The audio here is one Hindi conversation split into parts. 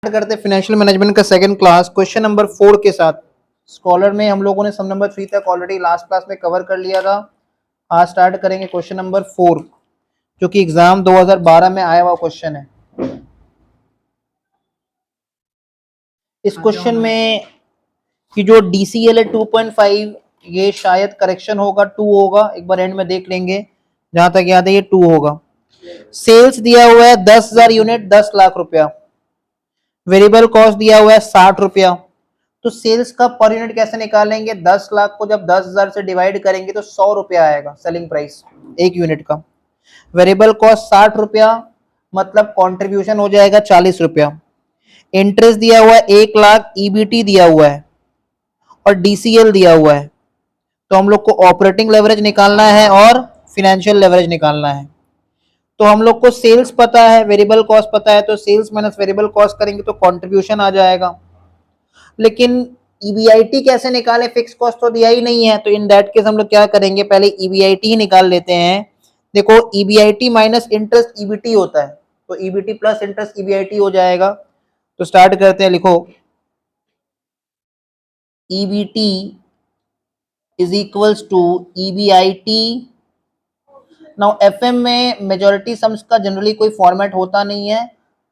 करते हैं फाइनेंशियल मैनेजमेंट का सेकंड क्लास क्वेश्चन नंबर 4 के साथ। स्कॉलर में हम लोगों ने सम नंबर 3 तक ऑलरेडी लास्ट क्लास में कवर कर लिया था। आज स्टार्ट करेंगे क्वेश्चन नंबर 4 जो कि एग्जाम 2012 में आया हुआ क्वेश्चन है। इस क्वेश्चन में कि जो DCL है 2.5 ये शायद करेक्शन होगा 2 होगा, एक बार एंड में देख लेंगे। जहां तक याद है ये 2 होगा। सेल्स दिया हुआ है 10,000 यूनिट 10 लाख रुपया। वेरिएबल कॉस्ट दिया हुआ है 60 रुपया। तो सेल्स का पर यूनिट कैसे निकालेंगे? 10 लाख को जब 10,000 से डिवाइड करेंगे तो 100 रुपया आएगा सेलिंग प्राइस एक यूनिट का। वेरिएबल कॉस्ट 60 रुपया, मतलब कंट्रीब्यूशन हो जाएगा 40 रुपया। इंटरेस्ट दिया हुआ है 1 लाख, ईबीटी दिया हुआ है और डीसीएल दिया हुआ है। तो हम लोग को ऑपरेटिंग लेवरेज निकालना है और फिनेंशियल लेवरेज निकालना है। तो हम लोग को सेल्स पता है, वेरिएबल कॉस्ट पता है, तो सेल्स माइनस वेरिएबल कॉस्ट करेंगे तो कंट्रीब्यूशन आ जाएगा। लेकिन ईबीआईटी कैसे निकाले? फिक्स कॉस्ट तो दिया ही नहीं है, तो इन दैट केस हम लोग क्या करेंगे, पहले ईबीआईटी ही निकाल लेते हैं। देखो ईबीआईटी माइनस इंटरेस्ट ईबीटी होता है, तो ईबीटी प्लस इंटरेस्ट ईबीआईटी हो जाएगा। तो स्टार्ट करते हैं, लिखो EBT is equals to EBIT. Now FM में मेजॉरिटी सम्स का जनरली कोई फॉर्मेट होता नहीं है,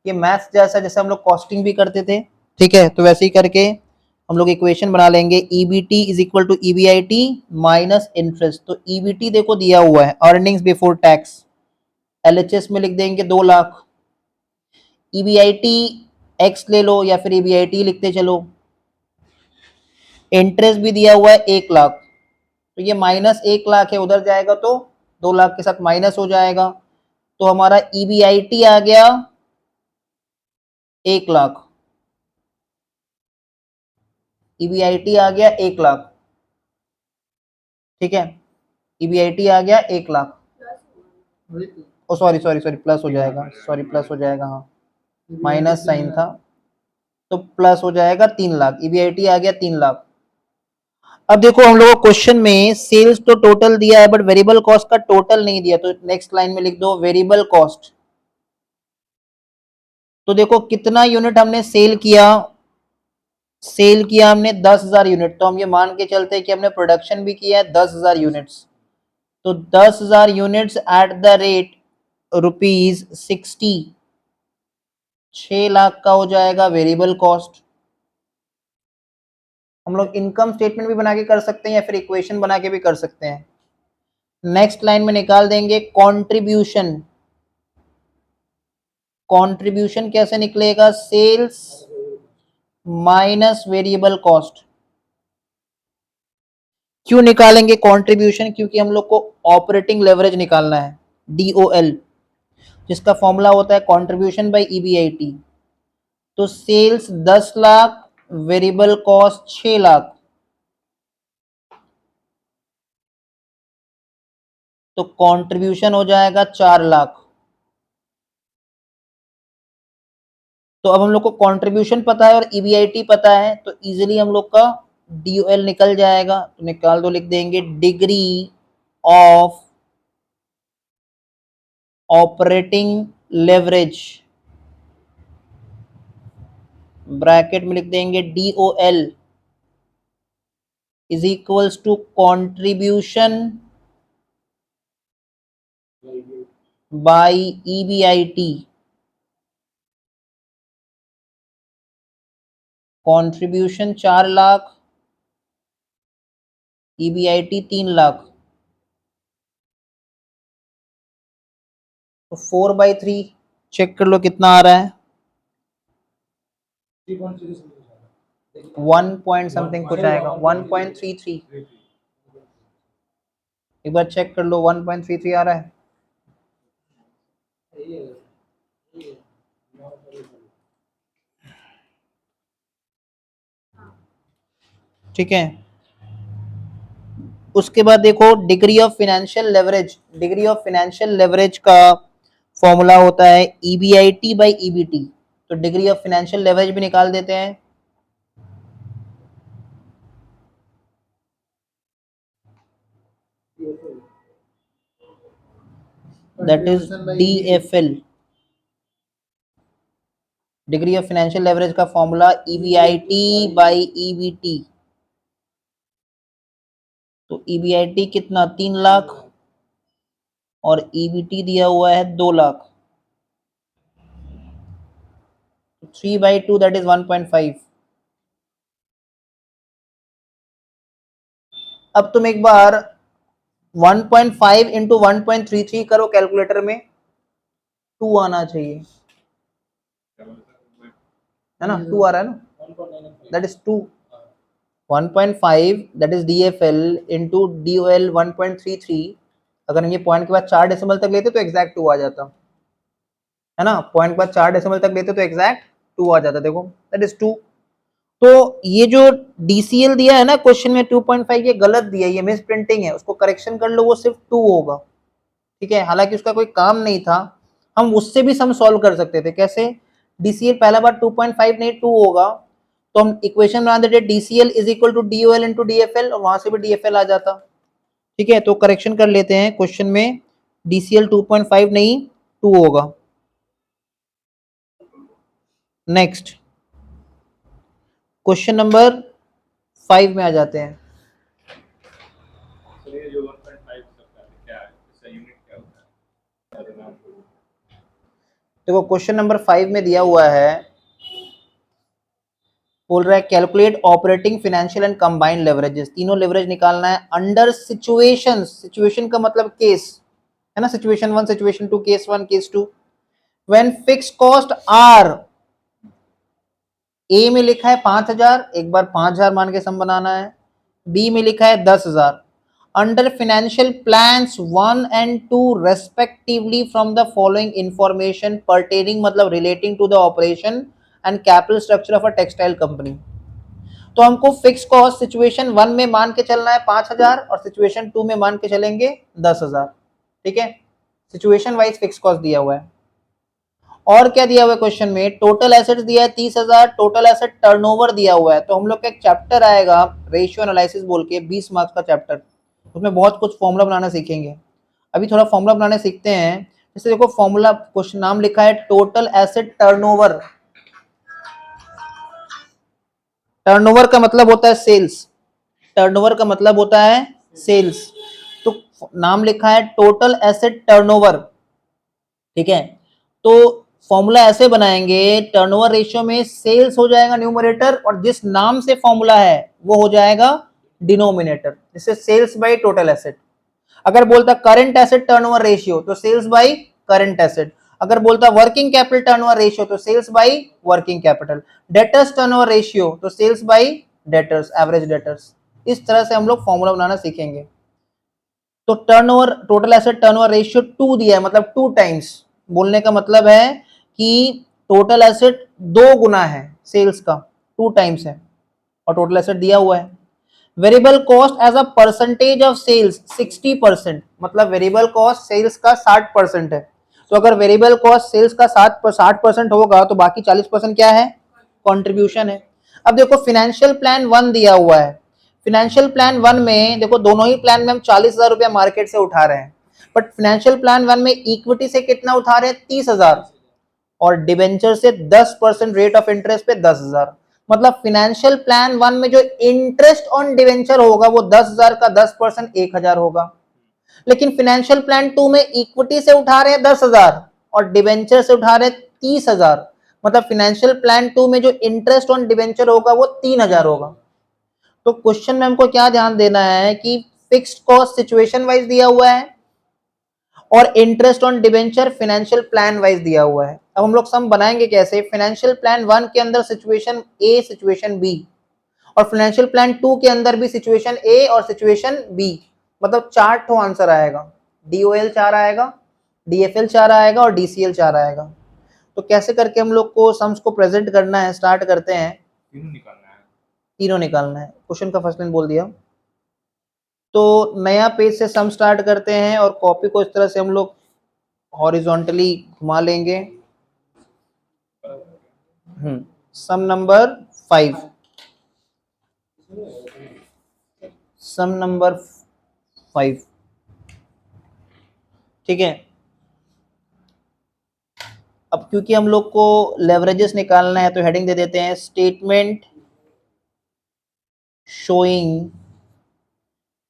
ये मैथ्स जैसा, जैसे हम लोग कॉस्टिंग भी करते थे, ठीक है। तो वैसे ही करके हम लोग इक्वेशन बना लेंगे, EBT is equal to EBIT minus interest. तो ईबीटी देखो दिया हुआ है अर्निंग्स बिफोर टैक्स, एलएचएस में लिख देंगे 2 लाख। ईबीआईटी एक्स ले लो या फिर ईबीआईटी लिखते चलो। इंटरेस्ट भी दिया हुआ है 1 लाख, तो ये माइनस 1 लाख है, उधर जाएगा तो 2 लाख के साथ माइनस हो जाएगा। तो हमारा ईबीआईटी आ गया 1 लाख, ईबीआईटी आ गया 1 लाख, ठीक है। ईबीआईटी आ गया 1 लाख, ओ सॉरी सॉरी सॉरी प्लस हो जाएगा, सॉरी प्लस हो जाएगा, हाँ माइनस साइन था, तो प्लस हो जाएगा 3 लाख। ईबीआईटी आ गया 3 लाख। अब देखो हम लोगों को क्वेश्चन में सेल्स तो टोटल दिया है बट वेरिएबल कॉस्ट का टोटल नहीं दिया, तो नेक्स्ट लाइन में लिख दो वेरिएबल कॉस्ट। तो देखो कितना यूनिट हमने सेल किया, सेल किया हमने 10,000 यूनिट, तो हम ये मान के चलते हैं कि हमने प्रोडक्शन भी किया है 10,000 यूनिट्स। तो 10,000 units at the rate ₹60, 6 lakh का हो जाएगा वेरिएबल कॉस्ट। हम लोग इनकम स्टेटमेंट भी बना के कर सकते हैं या फिर इक्वेशन बना के भी कर सकते हैं। नेक्स्ट लाइन में निकाल देंगे कंट्रीब्यूशन। कंट्रीब्यूशन कैसे निकलेगा? Sales minus variable cost. क्यों निकालेंगे कंट्रीब्यूशन? क्योंकि हम लोग को ऑपरेटिंग लेवरेज निकालना है, डीओएल, जिसका फॉर्मूला होता है कंट्रीब्यूशन बाय ईबीआईटी। तो sales 10 lakh, variable cost 6 lakh, तो कंट्रीब्यूशन हो जाएगा 4 लाख। तो अब हम लोग को कंट्रीब्यूशन पता है और ईबीआईटी पता है, तो इजीली हम लोग का डीओएल निकल जाएगा। तो निकाल दो, लिख देंगे degree of operating leverage, bracket में लिख देंगे DOL is equals to contribution by EBIT. Contribution 4 lakh, EBIT 3 lakh, तो 4/3 चेक कर लो कितना आ रहा है, 1 पॉइंट समथिंग कुछ आएगा, 1.33। एक बार चेक कर लो 1.33 आ रहा है। ठीक है। उसके बाद देखो degree of financial leverage, degree of financial leverage का फॉर्मूला होता है ईबीआईटी बाय ईबीटी। तो डिग्री ऑफ फाइनेंशियल लेवरेज भी निकाल देते हैं। That is DFL, degree of financial leverage का फॉर्मूला EBIT बाई EBT। तो EBIT कितना 3 लाख और EBT दिया हुआ है 2 लाख। 3/2 that is 1.5। अब तुम एक बार 1.5 इंटू 1.33 करो कैलकुलेटर में, 2 आना चाहिए, है ना? 2 आ रहा है ना, that is 2। 1.5 that is DFL into DOL 1.33। अगर हम ये पॉइंट के बाद 4 डेसिमल तक लेते तो एग्जैक्ट 2 आ जाता, है ना? पॉइंट के बाद 4 डेसिमल तक लेते तो एग्जैक्ट 2 आ जाता। देखो दैट इज 2। तो ये जो DCL दिया है ना क्वेश्चन में 2.5, ये गलत दिया है, ये मिस प्रिंटिंग है, उसको करेक्शन कर लो, वो सिर्फ 2 होगा। ठीक है, हालांकि उसका कोई काम नहीं था, हम उससे भी सम सॉल्व कर सकते थे। कैसे? DCL पहला बार 2.5 नहीं 2 होगा, तो हम इक्वेशन बना देते DCL is equal to DOL into DFL, और वहां से भी DFL आ जाता। ठीक है, तो करेक्शन कर लेते हैं क्वेश्चन में, DCL 2.5 नहीं 2 होगा। नेक्स्ट क्वेश्चन नंबर 5 में आ जाते हैं। देखो क्वेश्चन नंबर 5 में दिया हुआ है, बोल रहा है calculate operating financial and combined leverages. तीनों लेवरेज निकालना है अंडर सिचुएशंस। सिचुएशन का मतलब केस, है ना? Situation 1, situation 2, case 1, case 2। When fix cost are, A में लिखा है 5000, एक बार 5000 मान के सम बनाना है। बी में लिखा है 10,000। Under financial plans 1 and 2 respectively from the following information pertaining, मतलब relating to the operation and capital structure of a textile company. तो हमको फिक्स कॉस्ट सिचुएशन 1 में मान के चलना है 5000 और सिचुएशन 2 में मान के चलेंगे 10,000। ठीक है, सिचुएशन वाइज फिक्स कॉस्ट दिया हुआ है। और क्या दिया हुआ है क्वेश्चन में? टोटल एसेट्स दिया है 30,000, टोटल एसेट टर्नओवर दिया हुआ है। तो हम लोग का एक चैप्टर आएगा रेशियो एनालिसिस बोल के, 20 मार्क्स का चैप्टर, उसमें बहुत कुछ फॉर्मूला बनाना सीखेंगे। अभी थोड़ा फॉर्मूला बनाने सीखते हैं। जैसे देखो फॉर्मूला क्वेश्चन नाम लिखा है टोटल एसेट टर्नओवर। टर्नओवर का मतलब होता है सेल्स, टर्नओवर का मतलब होता है सेल्स। तो नाम लिखा है टोटल एसेट टर्नओवर। ठीक है, तो फॉर्मूला ऐसे बनाएंगे, टर्नओवर रेशियो में सेल्स हो जाएगा न्यूमरेटर, और जिस नाम से फॉर्मूला है वो हो जाएगा डिनोमिनेटर, जैसे सेल्स बाय टोटल एसेट। अगर बोलता करंट एसेट टर्नओवर रेशियो तो सेल्स बाय करंट एसेट। अगर बोलता वर्किंग कैपिटल टर्नओवर रेशियो तो sales by working capital. Debtors turnover ratio तो sales by debtors, average debtors. इस तरह से हम लोग फॉर्मूला बनाना सीखेंगे। तो turnover, total asset turnover ratio 2 दिया है, मतलब 2 टाइम्स। बोलने का मतलब है कि टोटल एसेट 2 गुना है सेल्स का, 2 टाइम्स है, और टोटल एसेट दिया हुआ है। Variable cost as a percentage of sales 60%, मतलब वेरिएबल कॉस्ट सेल्स का 60% है। तो अगर वेरिएबल कॉस्ट सेल्स का 60% होगा तो बाकी 40% क्या है? कंट्रीब्यूशन है। अब देखो फाइनेंशियल प्लान 1 दिया हुआ है। फाइनेंशियल प्लान 1 में देखो, दोनों ही प्लान में हम 40,000 रुपया मार्केट से उठा रहे हैं, बट फाइनेंशियल प्लान 1 में इक्विटी से कितना उठा रहे हैं? 30,000, और डिबेंचर से 10% रेट ऑफ इंटरेस्ट पे 10,000। मतलब फाइनेंशियल प्लान 1 में जो इंटरेस्ट ऑन डिबेंचर होगा वो 10,000 का 10% 1,000 होगा। लेकिन फाइनेंशियल प्लान 2 में इक्विटी से उठा रहे हैं 10,000 और डिबेंचर से उठा रहे हैं 30,000, मतलब फाइनेंशियल प्लान 2 में जो इंटरेस्ट ऑन डिबेंचर होगा वो 3,000 होगा। तो क्वेश्चन में हमको क्या ध्यान देना है कि फिक्स्ड कॉस्ट सिचुएशन वाइज दिया हुआ है और interest on debenture financial plan wise दिया हुआ है। अब हम लोग सम बनाएंगे कैसे? फाइनेंशियल प्लान 1 के अंदर सिचुएशन ए, सिचुएशन बी, और फाइनेंशियल प्लान 2 के अंदर भी सिचुएशन ए और सिचुएशन बी, मतलब 4 ठो आंसर आएगा। DOL 4 आएगा, DFL 4 आएगा और DCL 4 आएगा। तो कैसे करके हम लोग को सम्स को प्रेजेंट करना है, स्टार्ट करते हैं। तीनों निकालना है। क्वेश्चन का फर्स्ट लाइन बोल दिया। तो नया पेज से सम स्टार्ट करते हैं और कॉपी को इस तरह से हम लोग हॉरिजॉन्टली घुमा लेंगे। सम नंबर 5, सम नंबर 5। ठीक है, अब क्योंकि हम लोग को लेवरेजेस निकालना है तो हेडिंग दे देते हैं स्टेटमेंट शोइंग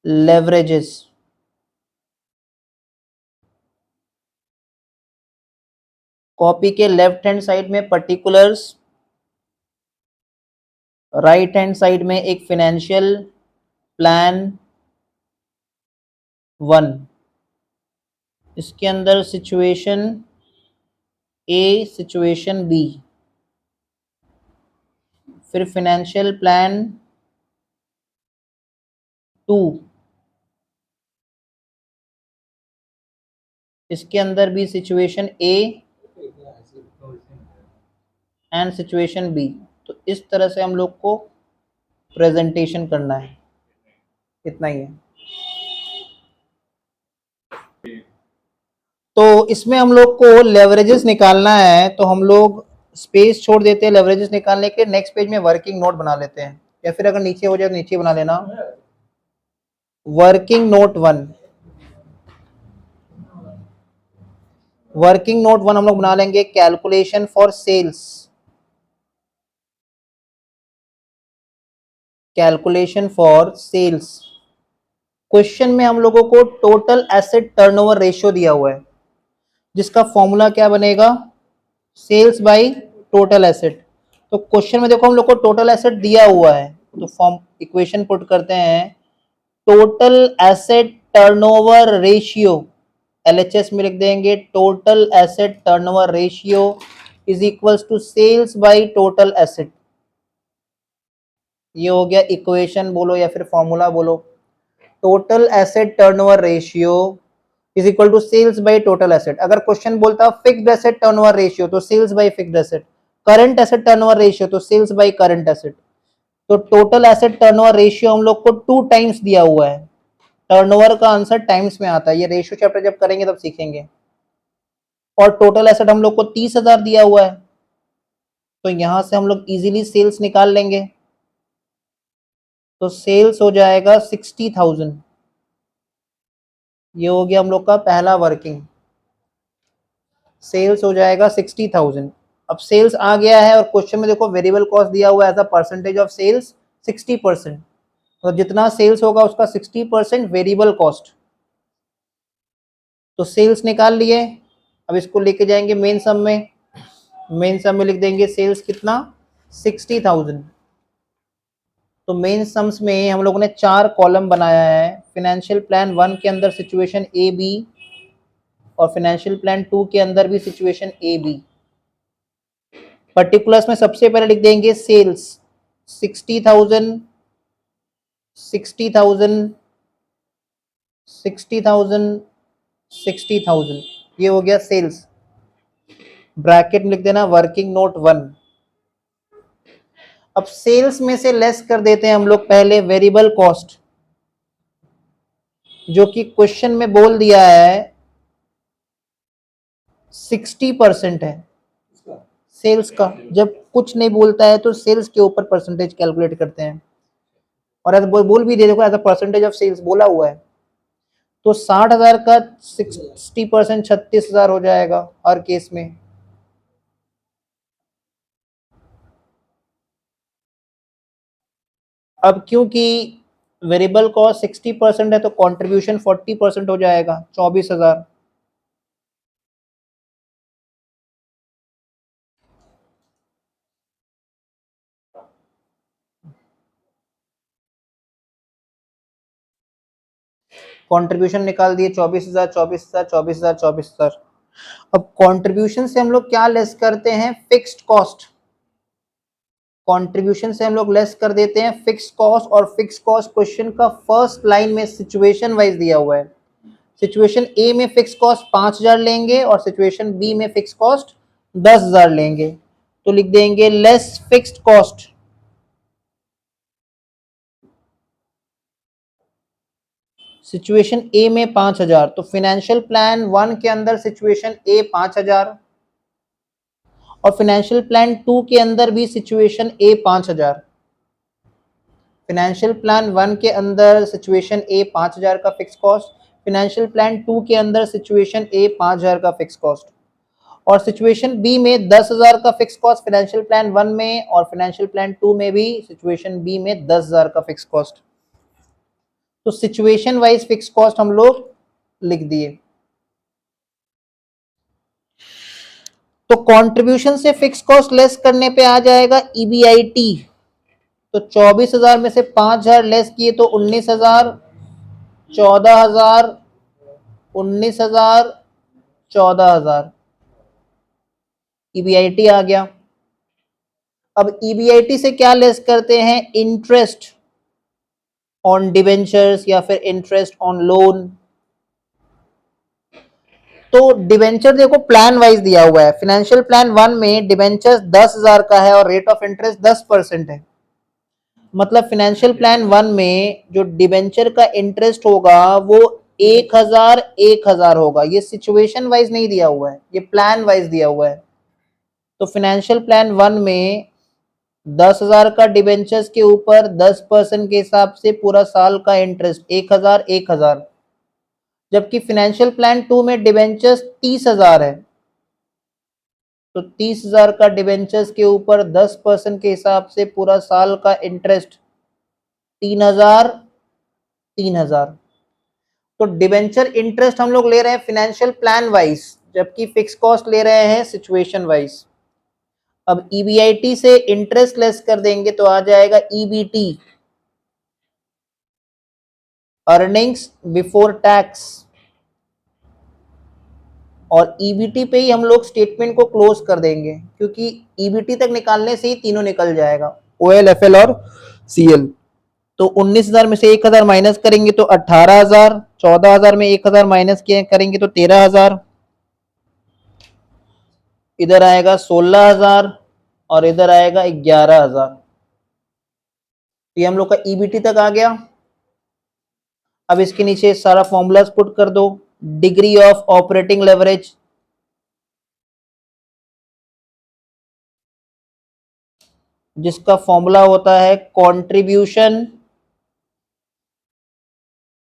लेवरेजेस। कॉपी के लेफ्ट हैंड साइड में पर्टिकुलर्स, राइट हैंड साइड में एक फाइनेंशियल प्लान 1, इसके अंदर सिचुएशन ए, सिचुएशन बी, फिर फाइनेंशियल प्लान 2, इसके अंदर भी situation A and situation B. तो इस तरह से हम लोग को प्रेजेंटेशन करना है, इतना ही है। तो इसमें हम लोग को लेवरेजेस निकालना है तो हम लोग स्पेस छोड़ देते हैं लेवरेजेस निकालने के, नेक्स्ट पेज में वर्किंग नोट बना लेते हैं, या फिर अगर नीचे हो जाए तो नीचे बना लेना। वर्किंग नोट 1, वर्किंग नोट 1 हम लोग बना लेंगे calculation for sales, calculation for sales. Question में हम लोगों को टोटल एसेट टर्नओवर रेशियो दिया हुआ है, जिसका फॉर्मूला क्या बनेगा, सेल्स बाय टोटल एसेट। तो क्वेश्चन में देखो हम लोग को टोटल एसेट दिया हुआ है, तो फॉर्म इक्वेशन पुट करते हैं, total asset turnover ratio, LHS में लिख देंगे total asset turnover ratio is equals to sales by total asset. ये हो गया इक्वेशन बोलो या फिर फॉर्मूला बोलो, total asset turnover ratio is equal to sales by total asset. अगर क्वेश्चन बोलता फिक्स्ड एसेट टर्नओवर रेशियो तो sales by fixed asset, current asset turnover ratio तो सेल्स बाय करंट एसेट। तो टोटल एसेट टर्नओवर रेशियो हम लोग को 2 टाइम्स दिया हुआ है, टर्नओवर का आंसर टाइम्स में आता है, ये रेशियो चैप्टर जब करेंगे तब सीखेंगे। और टोटल एसेट हम लोग को 30,000 दिया हुआ है, तो यहां से हम लोग इजीली सेल्स निकाल लेंगे, तो सेल्स हो जाएगा 60,000। ये हो गया हम लोग का पहला वर्किंग, सेल्स हो जाएगा 60,000। अब सेल्स आ गया है और क्वेश्चन में देखो वेरिएबल कॉस्ट दिया हुआ है as a percentage of sales 60%, तो जितना सेल्स होगा उसका 60% वेरिएबल कॉस्ट, तो सेल्स निकाल लिए। अब इसको लेके जाएंगे मेन सम में, मेन सम में लिख देंगे सेल्स कितना 60,000। तो मेन सम्स में हम लोगों ने 4 कॉलम बनाया है, फाइनेंशियल प्लान 1 के अंदर सिचुएशन ए बी, और फाइनेंशियल प्लान 2 के अंदर भी सिचुएशन ए बी। पर्टिकुलर्स में सबसे पहले लिख देंगे सेल्स 60,000, 60,000, 60,000, 60,000, ये हो गया सेल्स। ब्रैकेट में लिख देना वर्किंग नोट 1। अब सेल्स में से लेस कर देते हैं हम लोग पहले वेरिएबल कॉस्ट, जो कि क्वेश्चन में बोल दिया है 60% है सेल्स का। जब कुछ नहीं बोलता है तो सेल्स के ऊपर परसेंटेज कैलकुलेट करते हैं, और ऐसा बोल भी दे देखो as a percentage of sales बोला हुआ है, तो 60,000 का 60% 36,000 हो जाएगा हर केस में। अब क्योंकि वेरिएबल कॉस्ट 60% है तो कंट्रीब्यूशन 40% हो जाएगा 24,000। कंट्रीब्यूशन निकाल दिए 24,000, 24,000, 24,000, 24,000। अब कंट्रीब्यूशन से हम लोग क्या लेस करते हैं, फिक्स्ड कॉस्ट। कंट्रीब्यूशन से हम लोग लेस कर देते हैं फिक्स्ड कॉस्ट, और फिक्स्ड कॉस्ट क्वेश्चन का फर्स्ट लाइन में सिचुएशन वाइज दिया हुआ है। सिचुएशन ए में फिक्स कॉस्ट 5,000 लेंगे और सिचुएशन बी में फिक्स कॉस्ट 10,000 लेंगे, तो लिख देंगे लेस फिक्स्ड कॉस्ट। सिचुएशन ए में 5,000, तो फाइनेंशियल प्लान 1 के अंदर सिचुएशन ए 5,000, और फाइनेंशियल प्लान 2 के अंदर भी सिचुएशन ए 5,000। फाइनेंशियल प्लान 1 के अंदर सिचुएशन ए 5,000 का फिक्स कॉस्ट, फाइनेंशियल प्लान 2 के अंदर सिचुएशन ए 5,000 का फिक्स कॉस्ट। और सिचुएशन बी में 10,000 का फिक्स कॉस्ट फाइनेंशियल प्लान 1 में और फाइनेंशियल प्लान 2 में भी सिचुएशन बी में 10,000 का फिक्स कॉस्ट। तो सिचुएशन वाइज फिक्स कॉस्ट हम लोग लिख दिए। तो कंट्रीब्यूशन से फिक्स कॉस्ट लेस करने पे आ जाएगा ईबीआईटी। तो 24,000 में से 5,000 लेस किए तो 19,000, 14,000, 19,000, 14,000 ईबीआईटी आ गया। अब ईबीआईटी से क्या लेस करते हैं? इंटरेस्ट ऑन डिवेंचर्स या फिर इंटरेस्ट ऑन लोन। तो डिवेंचर देखो प्लान वाइज दिया हुआ है। फाइनेंशियल प्लान 1 में डिवेंचर्स 10,000 का है और रेट ऑफ इंटरेस्ट 10% है। मतलब फाइनेंशियल प्लान 1 में जो डिवेंचर का इंटरेस्ट होगा वो 1,000 होगा। ये सिचुएशन वाइज नहीं दिया हुआ है, ये प्लान वाइज दिया हुआ है। तो फाइनेंशियल प्लान 1 में 10,000 का डिवेंचर्स के ऊपर 10% के हिसाब से पूरा साल का इंटरेस्ट 1,000। जबकि फाइनेंशियल प्लान 2 में डिवेंचर्स 30,000 है, तो 30,000 का डिवेंचर्स के ऊपर 10% के हिसाब से पूरा साल का इंटरेस्ट 3,000। तो डिवेंचर इंटरेस्ट हम लोग ले रहे हैं फाइनेंशियल प्लान वाइज, जबकि फिक्स कॉस्ट ले रहे हैं सिचुएशन वाइज। अब ईबीआईटी से इंटरेस्ट लेस कर देंगे तो आ जाएगा ईबीटी, अर्निंग्स बिफोर टैक्स। और ईबीटी पे ही हम लोग स्टेटमेंट को क्लोज कर देंगे, क्योंकि ईबीटी तक निकालने से ही तीनों निकल जाएगा, ओएल, एफएल और सीएल। तो 19,000 में से 1,000 माइनस करेंगे तो 18,000, 14,000 में 1,000 माइनस करेंगे तो 13,000, इधर आएगा 16,000 और इधर आएगा 11,000। ये हम लोग का ईबीटी तक आ गया। अब इसके नीचे सारा फॉर्मूलाज पुट कर दो। डिग्री ऑफ ऑपरेटिंग लेवरेज, जिसका फॉर्मूला होता है कंट्रीब्यूशन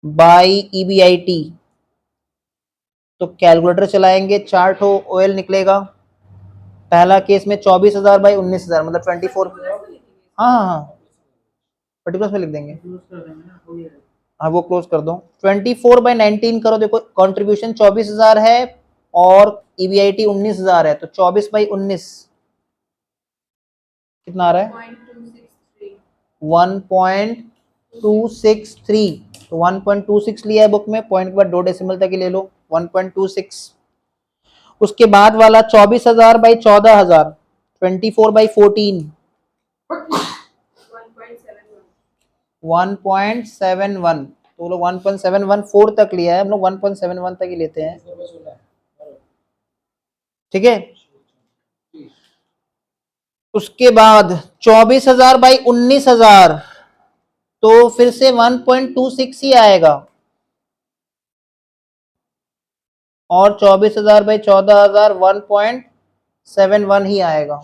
बाय ईबीआईटी। तो कैलकुलेटर चलाएंगे, चार्ट हो ओएल निकलेगा। पहला केस में 24,000 बाई 19,000 मतलब 24। हाँ हाँ हाँ, पर्टिकुलर्स में लिख देंगे। हाँ वो क्लोज कर दो। 24/19 करो। देखो कंट्रीब्यूशन 24,000 है और ईबीआईटी 19,000 है, तो 24/19 कितना आ रहा है? 1.263। तो 1.26 लिया है बुक में, पॉइंट के बाद 2 डेसिमल तक ही ले लो, 1.26। उसके बाद वाला 24,000 बाई 14,000, 24/14, 1.71। तो लोग 1.714 तक लिया है, हम लोग 1.71 तक ही लेते हैं, ठीक है। उसके बाद 24,000 बाई 19,000, तो फिर से 1.26 ही आएगा। और 24,000 बाई 14,000 1.71 ही आएगा,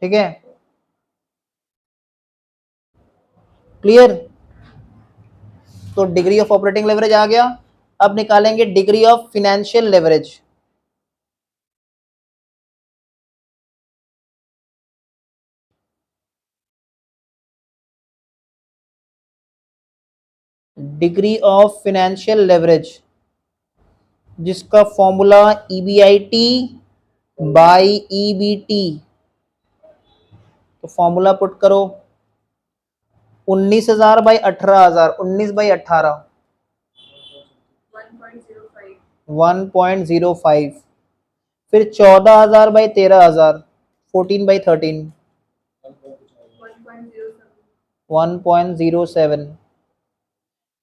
ठीक है। क्लियर? तो डिग्री ऑफ ऑपरेटिंग लेवरेज आ गया। अब निकालेंगे degree of financial leverage. Degree of financial leverage, जिसका फॉर्मूला ईबीआईटी बाई ईबीटी। तो फॉर्मूला पुट करो, 19,000 बाई 18,000, 19/18, 1.05। फिर 14,000 बाई 13,000, 14/13, 1.07।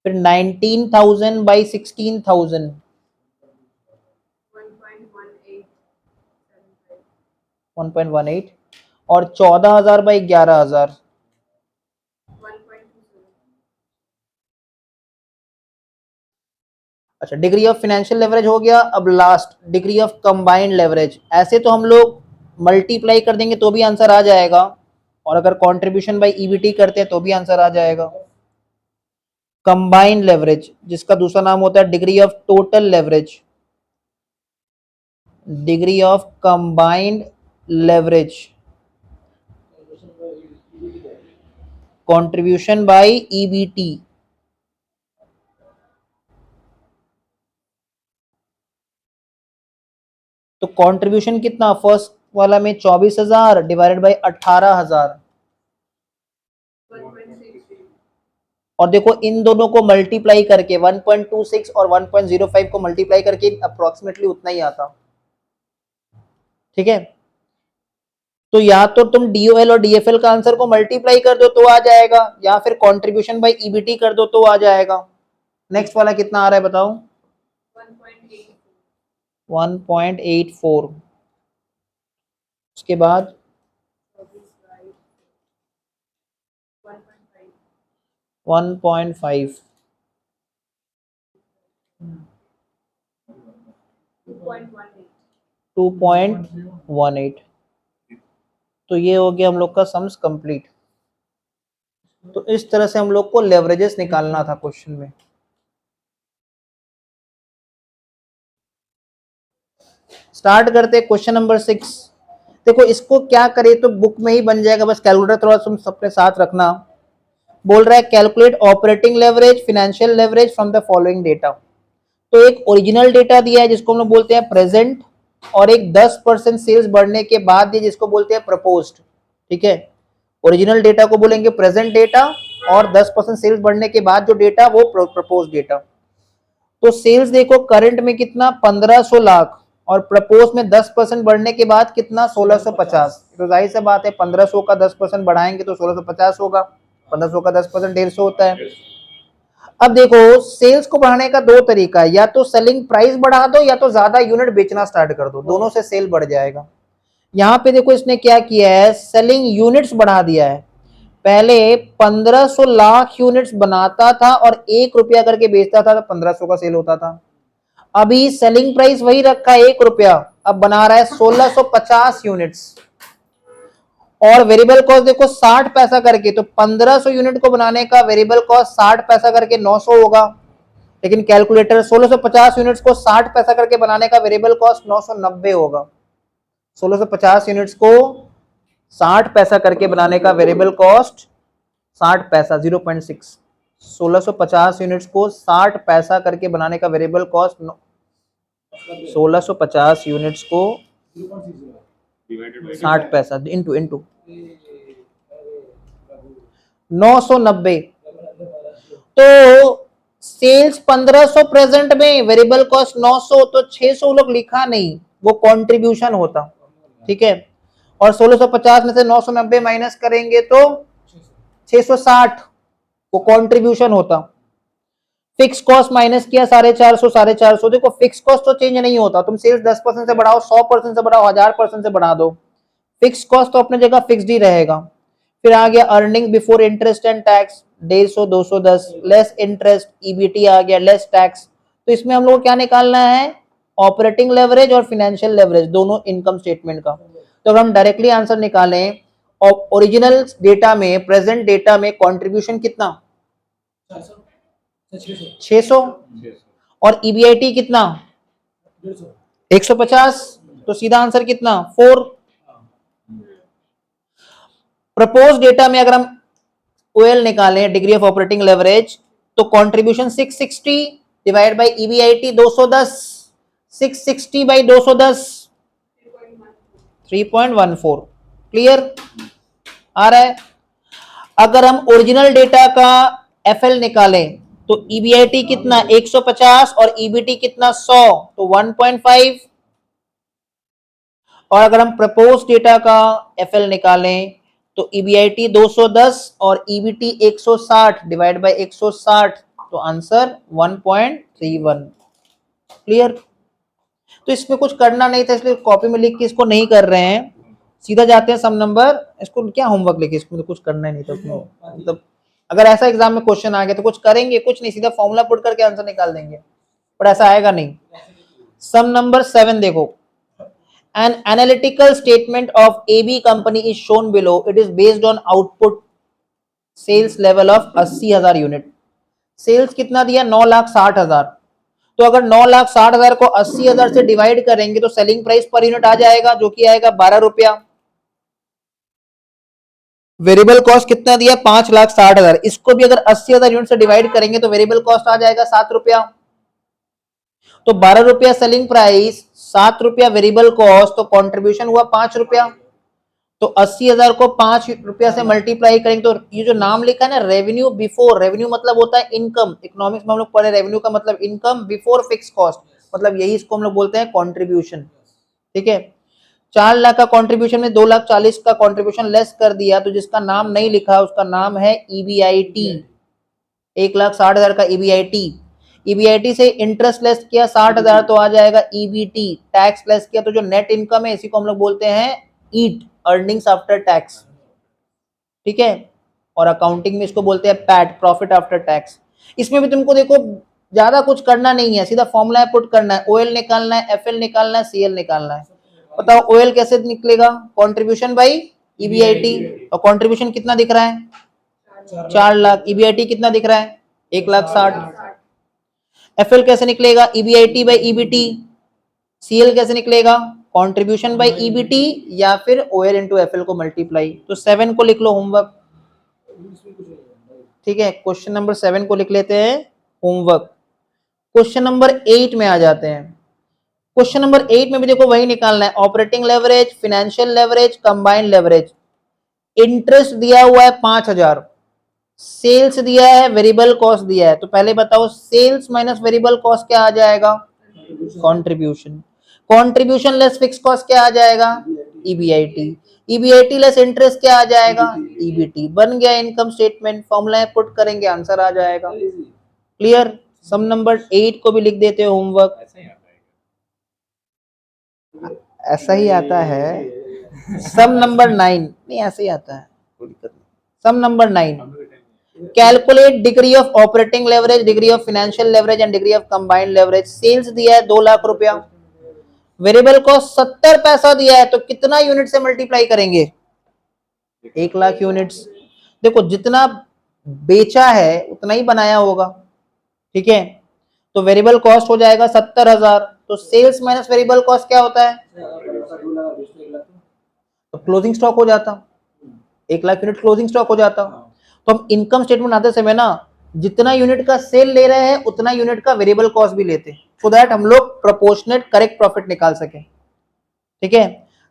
फिर 19,000 बाई 16,000, 1.18। और 14,000 बाई 11,000, 1.27। अच्छा, डिग्री ऑफ फाइनेंशियल लेवरेज हो गया। अब last degree of combined leverage. ऐसे तो हम लोग मल्टीप्लाई कर देंगे तो भी आंसर आ जाएगा, और अगर कंट्रीब्यूशन बाय ईबीटी करते हैं तो भी आंसर आ जाएगा। कंबाइंड लेवरेज, जिसका दूसरा नाम होता है degree of total leverage. Degree of combined leverage, contribution by EBT. तो कंट्रीब्यूशन कितना, फर्स्ट वाला में 24,000 डिवाइडेड बाय 18,000, और देखो इन दोनों को मल्टीप्लाई करके 1.26 और 1.05 को मल्टीप्लाई करके अप्रोक्सीमेटली उतना ही आता। ठीक है, तो या तो तुम डीओएल और डीएफएल का आंसर को मल्टीप्लाई कर दो तो आ जाएगा, या फिर कंट्रीब्यूशन बाय ईबीटी कर दो तो आ जाएगा। नेक्स्ट वाला कितना आ रहा है बताओ? 1.84। उसके बाद 1.5, 2.18। तो ये हो गया हम लोग का सम्स कंप्लीट। तो इस तरह से हम लोग को लेवरेजेस निकालना था क्वेश्चन में। स्टार्ट करते क्वेश्चन नंबर 6। देखो इसको क्या करे तो बुक में ही बन जाएगा, बस कैलकुलेटर थोड़ा तुम सबके साथ रखना। बोल रहा है calculate operating leverage, financial leverage from the following data. तो एक ओरिजिनल डेटा दिया है जिसको हम लोग बोलते हैं प्रेजेंट, और एक 10% सेल्स बढ़ने के बाद दिया जिसको बोलते हैं प्रपोज्ड। ठीक है, ओरिजिनल डेटा को बोलेंगे प्रेजेंट डेटा, और 10% सेल्स बढ़ने के बाद जो डेटा वो प्रपोज्ड डेटा। तो सेल्स देखो करंट में कितना 1500 लाख, और प्रपोज में 10% बढ़ने के बाद कितना 1650। तो जाहिर सी बात है 1500 का 10% बढ़ाएंगे तो 1650 होगा, 1500 का 10% 150 होता है। अब देखो सेल्स को बढ़ाने का दो तरीका है, या तो सेलिंग प्राइस बढ़ा दो या तो ज्यादा यूनिट बेचना स्टार्ट कर दो, दोनों से सेल बढ़ जाएगा। यहाँ पे देखो इसने क्या किया है, सेलिंग यूनिट्स बढ़ा दिया है। पहले 1500 लाख यूनिट्स बनाता था और 1 रुपया करके बेचता था तो 1500 का सेल होता था। अभी सेलिंग प्राइस वही रखा है 1 रुपया, अब बना रहा है 1650 यूनिट्स, और वेरिएबल कॉस्ट देखो 60 पैसा करके, तो 1500 यूनिट को बनाने का वेरिएबल कॉस्ट 60 पैसा करके 900 होगा। लेकिन कैलकुलेटर 1650 यूनिट्स को 60 पैसा करके बनाने का वेरिएबल कॉस्ट 990 होगा। 1650 यूनिट्स को 60 पैसा करके बनाने का वेरिएबल कॉस्ट 60 पैसा 0.6, 1650 यूनिट्स को 60 पैसा करके बनाने का वेरिएबल कॉस्ट 1650 यूनिट्स को 60 पैसा इंटू 990। तो सेल्स 1500 प्रेजेंट में, वेरिएबल कॉस्ट 900, तो 600 लोग लिखा नहीं, वो कंट्रीब्यूशन होता। ठीक है, और 1650 में से 990 माइनस करेंगे तो 660, वो कंट्रीब्यूशन होता। फिक्स कॉस्ट माइनस किया 450, 450। देखो फिक्स कॉस्ट तो चेंज नहीं होता, तुम सेल्स 10% से बढ़ाओ, 100% से बढ़ाओ, 1000% से बढ़ा दो, फिक्स कॉस्ट तो अपने जगह फिक्स्ड ही रहेगा। फिर आ गया earning before interest and tax 150, 210, less interest EBT आ गया, लेस टैक्स। तो इसमें हम लोग को क्या निकालना है, ऑपरेटिंग लेवरेज और फाइनेंशियल लेवरेज दोनों इनकम स्टेटमेंट का। तो अगर हम डायरेक्टली आंसर निकालें, ओरिजिनल डेटा में, प्रेजेंट डेटा में कंट्रीब्यूशन कितना 600, और ईबीआईटी कितना 150, तो सीधा आंसर कितना 4। प्रपोज डेटा में अगर हम ओएल निकालें, डिग्री ऑफ ऑपरेटिंग लेवरेज, तो contribution 660 divide by EBIT 210, 660 by 210 3.14। Clear आ रहा है? अगर हम ओरिजिनल डेटा का एफएल निकालें तो ईबीआईटी कितना 150 और ईबीटी कितना 100, तो 1.5। और अगर हम प्रपोज डेटा का एफएल निकालें तो ईबीआईटी 210 और ईबीटी 160 डिवाइड बाय 160, तो आंसर 1.31। क्लियर? तो इसमें कुछ करना नहीं था, इसलिए कॉपी में लिख के इसको नहीं कर रहे हैं, सीधा जाते हैं सम नंबर। इसको क्या होमवर्क लेके, इसमें तो कुछ करना ही नहीं था मतलब। अगर ऐसा एग्जाम में क्वेश्चन आ गया तो कुछ करेंगे, कुछ नहीं, सीधा फॉर्मूला पुट करके आंसर निकाल देंगे, पर ऐसा आएगा नहीं। सम नंबर 7 देखो, an analytical statement of AB company is shown below. It is based on output sales level of 80,000 unit. Sales कितना दिया 9,60,000, तो अगर 9,60,000 को 80,000 से डिवाइड करेंगे तो सेलिंग प्राइस पर यूनिट आ जाएगा, जो कि आएगा 12 रुपया। वेरिएबल कॉस्ट कितना दिया, 5,60,000। इसको भी अगर 80,000 यूनिट से डिवाइड करेंगे तो वेरिएबल कॉस्ट आ जाएगा 7 रुपया। तो 12 रुपया सेलिंग प्राइस, 7 रुपया वेरिएबल कॉस्ट, तो कंट्रीब्यूशन हुआ 5 रुपया। तो 80,000 को 5 रुपया से मल्टीप्लाई करेंगे तो ये जो नाम लिखा है ना रेवेन्यू बिफोर, रेवेन्यू मतलब होता है इनकम, इकोनॉमिक्स में हम लोग पढ़े रेवेन्यू का मतलब इनकम बिफोर फिक्स कॉस्ट, मतलब यही इसको हम लोग बोलते हैं कंट्रीब्यूशन। ठीक है, 4 लाख का कंट्रीब्यूशन में 2,40,000 का कंट्रीब्यूशन लेस कर दिया, तो जिसका नाम नहीं लिखा उसका नाम है ईबीआईटी। 1,60,000 का ईबीआईटी, ईबीआईटी से इंटरेस्ट लेस किया 60,000 तो आ जाएगा ईबीटी, टैक्स लेस किया तो जो नेट इनकम है इसी को हम लोग बोलते हैं ईट, अर्निंग्स आफ्टर टैक्स। ठीक है, और अकाउंटिंग में इसको बोलते हैं पैट, प्रॉफिट आफ्टर टैक्स। इसमें भी तुमको देखो ज्यादा कुछ करना नहीं है, सीधा फॉर्मूला पुट करना है, ओएल निकालना है, एफएल निकालना है, सीएल निकालना है। बताओ ओएल कैसे निकलेगा, कंट्रीब्यूशन बाई ईबीआईटी, और कंट्रीब्यूशन कितना दिख रहा है 4 लाख, ईबीआईटी कितना दिख रहा है 1,60,000। एफएल कैसे निकलेगा, ईबीआईटी बाई ईबीटी। सीएल कैसे निकलेगा, कंट्रीब्यूशन बाय ईबीटी या फिर ओएल इनटू एफएल को मल्टीप्लाई। तो 7 को लिख लो होमवर्क। ठीक है, क्वेश्चन नंबर 7 को लिख लेते हैं होमवर्क। क्वेश्चन नंबर 8 में आ जाते हैं। क्वेश्चन नंबर 8 में भी देखो वही निकालना है, operating leverage, financial leverage, combined leverage. Interest दिया हुआ है 5,000, सेल्स दिया है, वेरिएबल कॉस्ट दिया है। तो पहले बताओ सेल्स माइनस वेरिएबल कॉस्ट क्या आ जाएगा, contribution. Contribution less fix cost क्या आ जाएगा, ईबीआईटी। ईबीआईटी लेस इंटरेस्ट क्या आ जाएगा, ईबीटी। बन गया इनकम स्टेटमेंट, फॉर्मूला पुट करेंगे आंसर आ जाएगा। क्लियर, सम नंबर 8 को भी लिख देते हो होमवर्क। ऐसा ही आता है, सम नंबर 9 नहीं ऐसे ही आता है, some number 9, calculate degree of operating leverage, degree of financial leverage and degree of combined leverage. Sales दिया है 2 लाख रुपया, वेरिएबल कॉस्ट 70 पैसा दिया है, तो कितना यूनिट से मल्टीप्लाई करेंगे, 1 लाख यूनिट्स। देखो जितना बेचा है उतना ही बनाया होगा। ठीक है, तो वेरिएबल कॉस्ट हो जाएगा 70,000, तो सेल्स माइनस वेरिएबल कॉस्ट क्या होता है, तो क्लोजिंग स्टॉक हो जाता, 1 लाख यूनिट क्लोजिंग स्टॉक हो जाता। तो हम इनकम स्टेटमेंट बनाते समय ना जितना यूनिट का सेल ले रहे हैं उतना यूनिट का वेरिएबल कॉस्ट भी लेते, सो दैट हम लोग प्रोपोर्शनेट करेक्ट प्रॉफिट निकाल सके। ठीक है,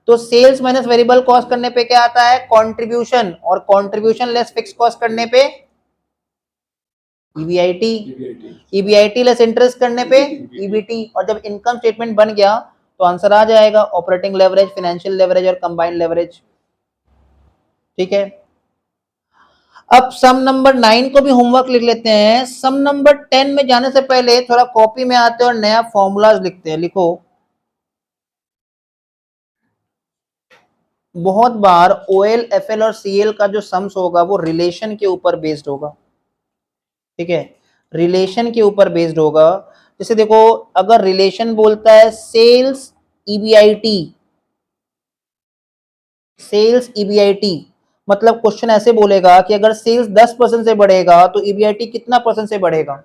तो सेल्स माइनस वेरिएबल कॉस्ट करने पे क्या आता है, कंट्रीब्यूशन, और कंट्रीब्यूशन लेस फिक्स कॉस्ट करने पे ईबीआईटी, ईबीआईटी लेस इंटरेस्ट करने पे ईबीटी। और जब इनकम स्टेटमेंट बन गया तो आंसर आ जाएगा ऑपरेटिंग लेवरेज, फाइनेंशियल लेवरेज और कंबाइंड लेवरेज। ठीक है, अब सम नंबर 9 को भी होमवर्क लिख लेते हैं। सम नंबर 10 में जाने से पहले थोड़ा कॉपी में आते हैं और नया फॉर्मूलाज लिखते हैं। लिखो, बहुत बार ओएल, एफएल और सीएल का जो सम्स होगा वो रिलेशन के ऊपर बेस्ड होगा। ठीक है, रिलेशन के ऊपर बेस्ड होगा। जैसे देखो, अगर रिलेशन बोलता है सेल्स ईबीआईटी, सेल्स ईबीआईटी, मतलब क्वेश्चन ऐसे बोलेगा कि अगर सेल्स 10% से बढ़ेगा तो ईबीआईटी कितना परसेंट से बढ़ेगा।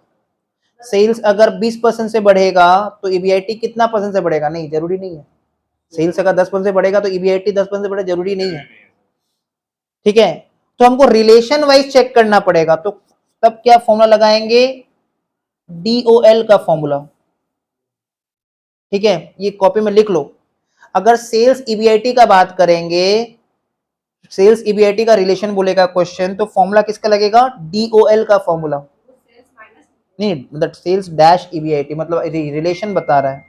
सेल्स अगर 20% से बढ़ेगा तो ईबीआईटी कितना परसेंट से बढ़ेगा, नहीं जरूरी नहीं है। सेल्स अगर 10% से बढ़ेगा तो ईबीआईटी 10% से बढ़े, जरूरी नहीं है। ठीक है, तो हमको रिलेशन वाइज चेक करना पड़ेगा, तो तब क्या फॉर्मूला लगाएंगे, डीओएल का फॉर्मूला। ठीक है, ये कॉपी में लिख लो। अगर सेल्स ईबीआईटी का बात करेंगे, सेल्स ईबीआईटी का रिलेशन बोलेगा क्वेश्चन, तो फॉर्मूला किसका लगेगा, डीओएल का फॉर्मूला। नहीं मतलब सेल्स डैश ईबीआईटी, मतलब रिलेशन बता रहा है।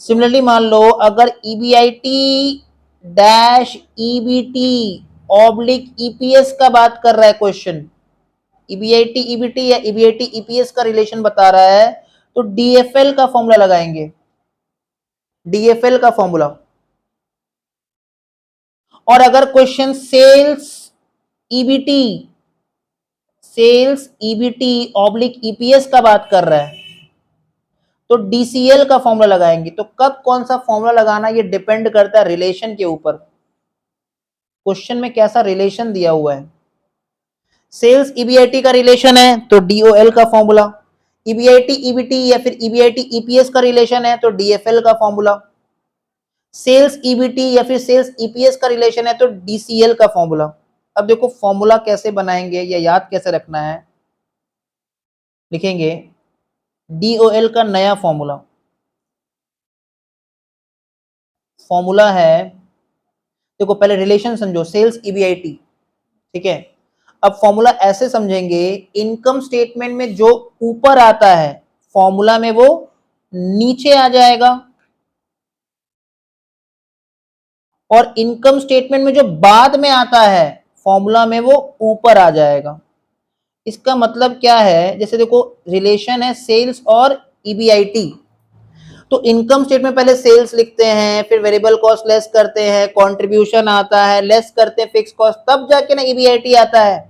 सिमिलरली मान लो अगर EBIT dash EBT oblique EPS का बात कर रहा है क्वेश्चन, ईबीआईटी ईबीटी या ईबीआईटी ईपीएस का रिलेशन बता रहा है, तो डीएफएल का फॉर्मूला लगाएंगे, डीएफएल का फॉर्मूला। और अगर question sales EBT, sales EBT oblique EPS का बात कर रहा है, तो डीसीएल का फॉर्मूला लगाएंगे। तो कब कौन सा फॉर्मूला लगाना ये डिपेंड करता है रिलेशन के ऊपर, क्वेश्चन में कैसा रिलेशन दिया हुआ है। सेल्स ईबीआईटी का रिलेशन है तो डीओएल का फॉर्मूला, ईबीआईटी ईबीटी या फिर ईबीआईटी ईपीएस का रिलेशन है तो डीएफएल का फॉर्मूला, सेल्स ईबीटी या फिर सेल्स ईपीएस का रिलेशन है तो डीसीएल का फॉर्मूला। अब देखो फॉर्मूला कैसे बनाएंगे या याद कैसे रखना है, लिखेंगे डीओएल का नया फॉर्मूला, फॉर्मूला है, देखो पहले रिलेशन समझो, सेल्स ईबीआईटी, ठीक है। अब फॉर्मूला ऐसे समझेंगे, इनकम स्टेटमेंट में जो ऊपर आता है फॉर्मूला में वो नीचे आ जाएगा, और इनकम स्टेटमेंट में जो बाद में आता है फॉर्मूला में वो ऊपर आ जाएगा। इसका मतलब क्या है, जैसे देखो रिलेशन है सेल्स और ईबीआईटी, तो इनकम स्टेटमेंट पहले सेल्स लिखते हैं, फिर वेरिएबल कॉस्ट लेस करते हैं, कंट्रीब्यूशन आता है, लेस करते हैं फिक्स कॉस्ट, तब जाके ना ईबीआईटी आता है।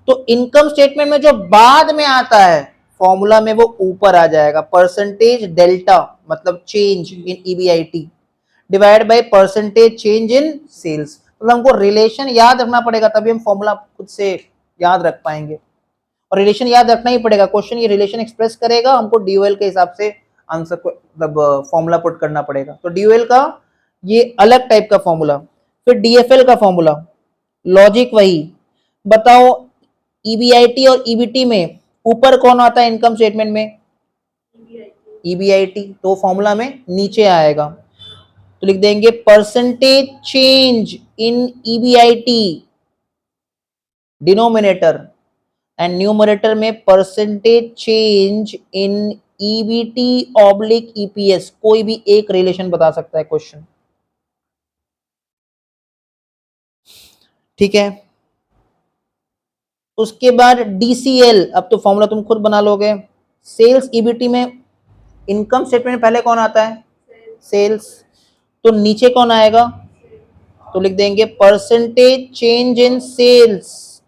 तो इनकम स्टेटमेंट में जो बाद में आता है फॉर्मूला में वो ऊपर आ जाएगा, परसेंटेज डेल्टा मतलब change in EBIT divide by percentage change in sales. तो हमको रिलेशन याद रखना पड़ेगा, तभी हम फॉर्मूला खुद से याद रख पाएंगे, और रिलेशन याद रखना ही पड़ेगा। क्वेश्चन ये रिलेशन एक्सप्रेस करेगा, हमको डीओएल के हिसाब से आंसर को मतलब फॉर्मूला पुट करना पड़ेगा। तो डीओएल का ये अलग टाइप का फॉर्मूला, फिर डीएफएल का फॉर्मूला, लॉजिक वही। बताओ ईबीआईटी और ईबीटी में ऊपर कौन आता है इनकम स्टेटमेंट में, ईबीआईटी, तो फॉर्मूला में नीचे आएगा, तो लिख देंगे percentage change in EBIT denominator, and numerator में percentage change in EBT oblique EPS. कोई भी एक रिलेशन बता सकता है क्वेश्चन, ठीक है। उसके बाद डीसीएल, अब तो फॉर्मूला तुम खुद बना लोगे। सेल्स ईबीटी में इनकम स्टेटमेंट में पहले कौन आता है, सेल्स, तो नीचे कौन आएगा, तो लिख देंगे परसेंटेज चेंज इन सेल्स,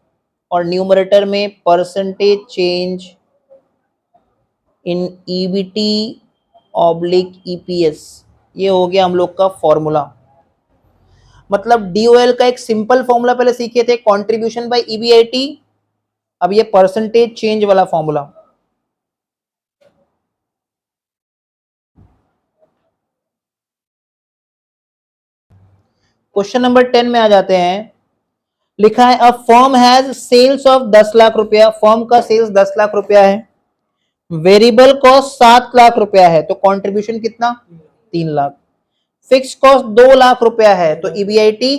और न्यूमरेटर में percentage change in EBT oblique EPS. ये हो गया हम लोग का फॉर्मूला। मतलब डीओएल का एक सिंपल फॉर्मूला पहले सीखे थे, कंट्रीब्यूशन बाय ईबीआईटी, अब ये परसेंटेज चेंज वाला फॉर्मूला। क्वेश्चन नंबर 10 में आ जाते हैं, लिखा है a firm has sales of 10 lakh रुपया, फर्म का सेल्स 10 लाख रुपया है, वेरिएबल कॉस्ट 7 लाख रुपया है, तो कंट्रीब्यूशन कितना 3 लाख, फिक्स कॉस्ट 2 लाख रुपया है, तो ईबीआईटी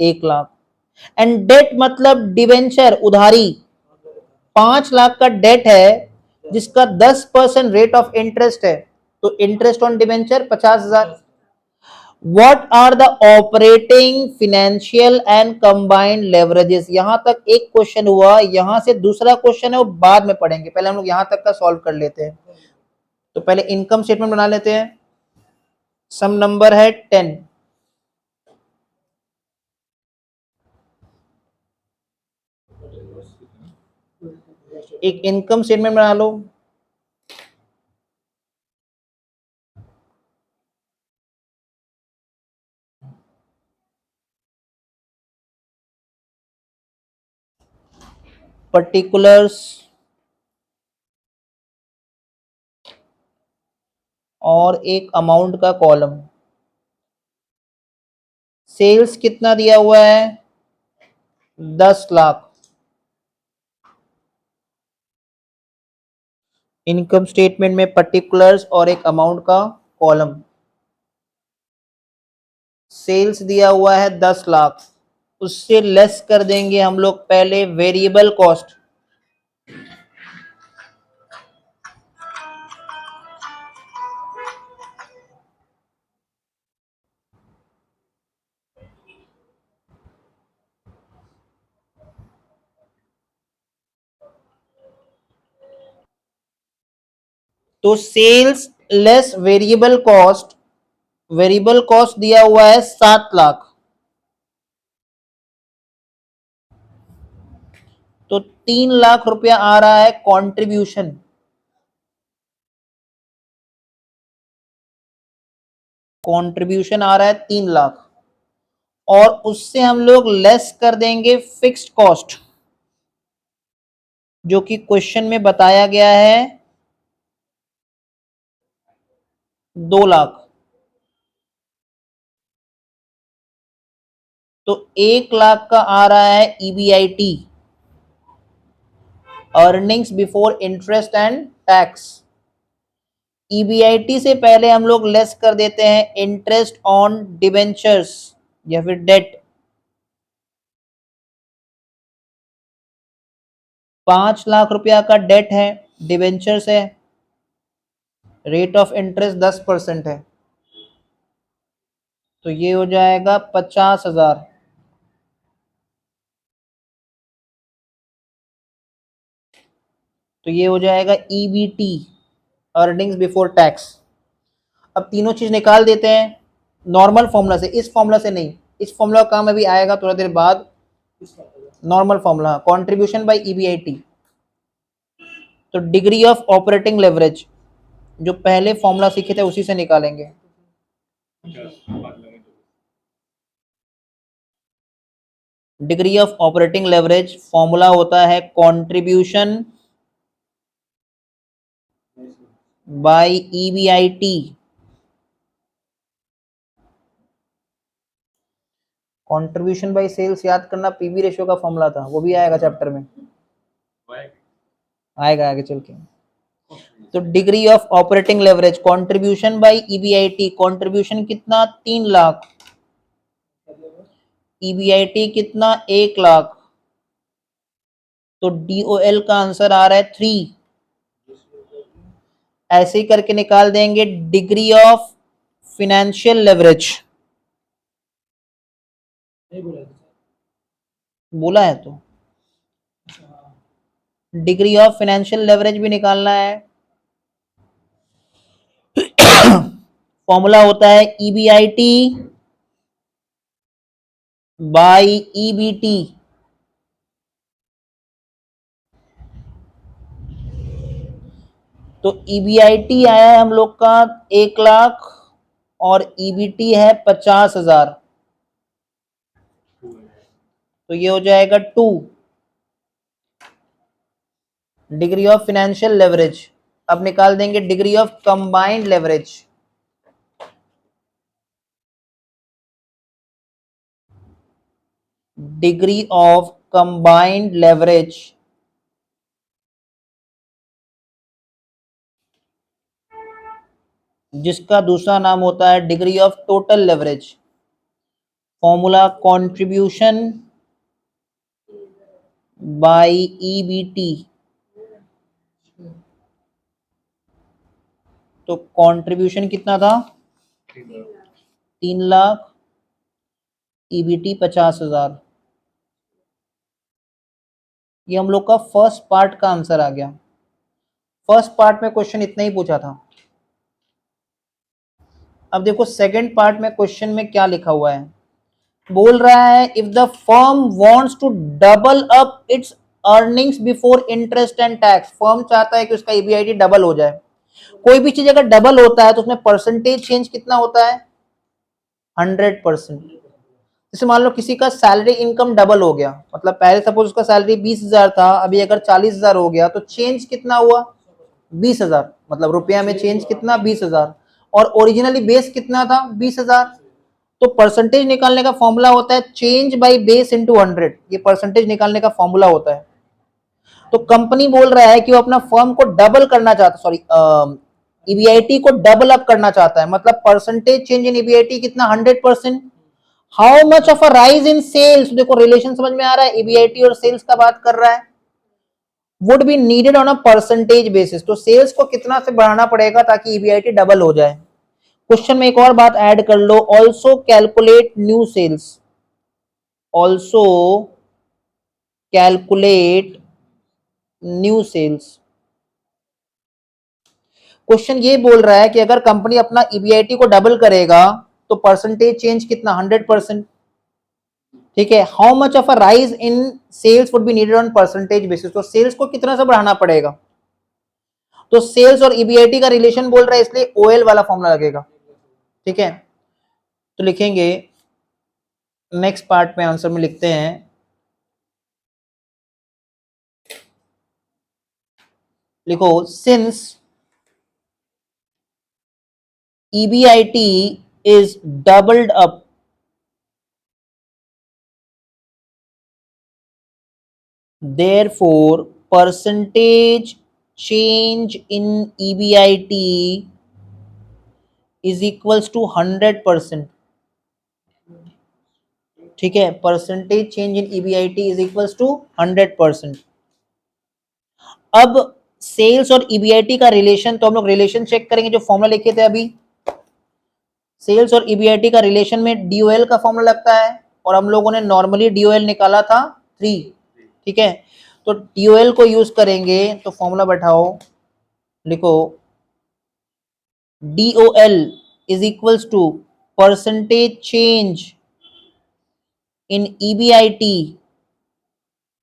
1 लाख, एंड डेट मतलब डिवेंचर उधारी 5 लाख का डेट है, जिसका 10% रेट ऑफ इंटरेस्ट है, तो interest on debenture 50,000। What are the operating financial and combined leverages. यहां तक एक क्वेश्चन हुआ, यहां से दूसरा क्वेश्चन है वो बाद में पढ़ेंगे, पहले हम लोग यहां तक का सॉल्व कर लेते हैं। तो पहले इनकम स्टेटमेंट बना लेते हैं, सम नंबर है 10, एक इनकम स्टेटमेंट बना लो, पर्टिकुलर्स और एक अमाउंट का कॉलम। सेल्स कितना दिया हुआ है 10 लाख, इनकम स्टेटमेंट में पर्टिकुलर्स और एक अमाउंट का कॉलम। सेल्स दिया हुआ है 10 लाख, उससे लेस कर देंगे हम लोग पहले वेरिएबल कॉस्ट, तो sales less variable cost, variable cost दिया हुआ है 7 लाख, तो 3 लाख रुपया आ रहा है कंट्रीब्यूशन, कंट्रीब्यूशन आ रहा है 3 लाख, और उससे हम लोग लेस कर देंगे फिक्स्ड कॉस्ट, जो कि क्वेश्चन में बताया गया है 2 लाख, तो 1 लाख का आ रहा है EBIT, earnings before interest and tax. EBIT से पहले हम लोग लेस कर देते हैं इंटरेस्ट ऑन डिबेंचर्स या फिर डेट। 5 लाख रुपया का डेट है, डिबेंचर्स है, रेट ऑफ इंटरेस्ट 10% है, तो ये हो जाएगा 50,000। तो ये हो जाएगा ईबीटी, अर्निंग्स बिफोर टैक्स। अब तीनों चीज निकाल देते हैं नॉर्मल फॉर्मूला से, इस फॉर्मूला से नहीं, इस फॉर्मूला का काम अभी आएगा थोड़ा देर बाद। Normal formula contribution by EBIT, तो डिग्री ऑफ ऑपरेटिंग लेवरेज जो पहले फॉर्मूला सीखे थे उसी से निकालेंगे। Degree of operating leverage formula होता है contribution by EBIT. Contribution by sales याद करना पीवी रेशियो का फॉर्मूला था, वो भी आएगा चैप्टर में, आएगा आगे चल के। तो degree of operating leverage contribution by EBIT, contribution कितना 3 लाख, ईबीआईटी कितना 1 लाख, तो डीओएल का आंसर आ रहा है 3। ऐसे ही करके निकाल देंगे डिग्री ऑफ फिनेंशियल लेवरेज, बोला है तो डिग्री ऑफ फाइनेंशियल लेवरेज भी निकालना है। फॉर्मूला होता है ईबीआईटी बाय ईबीटी। तो ईबीआईटी आया है हम लोग का 1 लाख और ईबीटी है 50,000, तो ये हो जाएगा 2। डिग्री ऑफ फाइनेंशियल लेवरेज, अब निकाल देंगे degree of combined leverage. Degree of combined leverage जिसका दूसरा नाम होता है degree of total leverage, formula contribution by EBT. तो कंट्रीब्यूशन कितना था 3 लाख, ईबीटी 50,000। ये हम लोग का फर्स्ट पार्ट का आंसर आ गया। फर्स्ट पार्ट में क्वेश्चन इतना ही पूछा था। अब देखो सेकंड पार्ट में क्वेश्चन में क्या लिखा हुआ है, बोल रहा है if the firm wants to double up its earnings before interest and tax, firm चाहता है कि उसका ईबीआईटी डबल हो जाए। कोई भी चीज अगर डबल होता है तो उसमें परसेंटेज चेंज कितना होता है 100%। जैसे मान लो किसी का सैलरी इनकम डबल हो गया, मतलब पहले सपोज उसका सैलरी 20,000 था, अभी अगर 40,000 हो गया, तो चेंज कितना हुआ 20,000, मतलब रुपया में चेंज कितना 20,000, और ओरिजिनली बेस कितना था 20,000। तो परसेंटेज निकालने का फॉर्मूला होता है चेंज बाय बेस इनटू 100, ये परसेंटेज निकालने का फॉर्मूला होता है। तो कंपनी बोल रहा है कि वो अपना फर्म को डबल करना चाहता, सॉरी ईबीआईटी को डबल अप करना चाहता है, मतलब परसेंटेज चेंज इन ईबीआईटी कितना 100%। How much of a rise in sales, देखो रिलेशन समझ में आ रहा है, ईबीआईटी और सेल्स का बात कर रहा है, would be needed on a percentage basis, तो सेल्स को कितना से बढ़ाना पड़ेगा ताकि ईबीआईटी डबल हो जाए। क्वेश्चन में एक और बात ऐड कर लो, also calculate new sales, also calculate new sales. Question ये बोल रहा है कि अगर कंपनी अपना ईबीआईटी को डबल करेगा तो परसेंटेज चेंज कितना 100%, ठीक है। How much of a rise in sales would be needed on percentage basis, तो सेल्स को कितना से बढ़ाना पड़ेगा। तो सेल्स और ईबीआईटी का रिलेशन बोल रहा है, इसलिए ओएल वाला फॉर्मूला लगेगा, ठीक है। तो लिखेंगे नेक्स्ट पार्ट में आंसर में लिखते हैं, लिखो since EBIT is doubled up. Therefore, percentage change in EBIT is equals to 100%. ठीक है, percentage change in EBIT is equals to 100%. अब सेल्स और ईबीआईटी का रिलेशन, तो हम लोग रिलेशन चेक करेंगे जो फॉर्मूला लिखे थे अभी. सेल्स और ईबीआईटी का रिलेशन में डीओएल का फॉर्मूला लगता है और हम लोगों ने नॉर्मली डीओएल निकाला था 3. ठीक है, तो डीओएल को यूज करेंगे तो फॉर्मूला बैठाओ, लिखो DOL is equals to percentage change in EBIT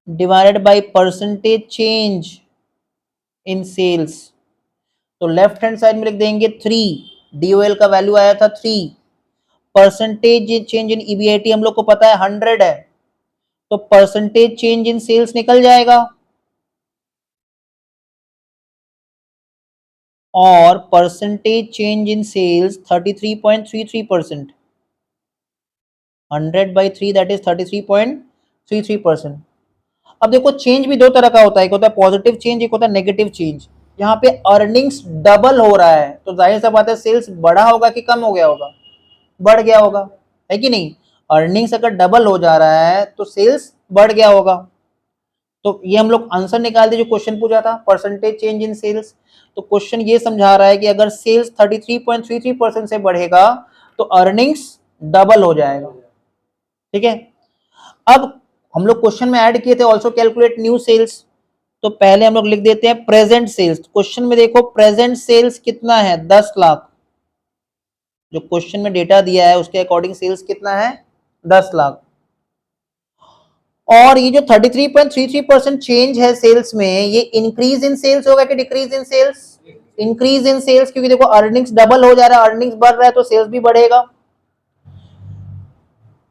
divided by percentage change in sales. तो लेफ्ट हैंड साइड में लिख देंगे 3. DOL का वैल्यू आया था 3. परसेंटेज चेंज इन EBIT हम लोग को पता है 100 है, तो परसेंटेज चेंज इन सेल्स निकल जाएगा और percentage change in sales 33.33%. 100 by 3 that is 33.33%. अब देखो चेंज भी दो तरह का होता है, एक होता है पॉजिटिव चेंज, एक होता है नेगेटिव चेंज. यहाँ पे अर्निंग्स डबल हो रहा है तो जाहिर सा बात है सेल्स बढ़ा होगा कि कम हो गया होगा, बढ़ गया होगा, है कि नहीं. अर्निंग्स अगर डबल हो जा रहा है तो सेल्स बढ़ गया होगा. तो ये हम लोग आंसर निकाल दिए जो क्वेश्चन पूछा था, परसेंटेज चेंज इन सेल्स. तो क्वेश्चन ये समझा रहा है कि अगर सेल्स 33.33% से बढ़ेगा तो अर्निंग्स डबल हो जाएगा. ठीक है, अब हम लोग क्वेश्चन में ऐड किए थे ऑल्सो कैलकुलेट न्यू सेल्स. तो पहले हम लोग लिख देते हैं प्रेजेंट सेल्स. क्वेश्चन में देखो प्रेजेंट सेल्स कितना है, 10 लाख. जो क्वेश्चन में डेटा दिया है उसके अकॉर्डिंग सेल्स कितना है, 10 लाख. और ये जो 33.33% चेंज है सेल्स में, ये इंक्रीज इन सेल्स होगा कि decrease in sales, increase in sales, क्योंकि देखो अर्निंग्स डबल हो जा रहा है, अर्निंग्स बढ़ रहा है तो सेल्स भी बढ़ेगा.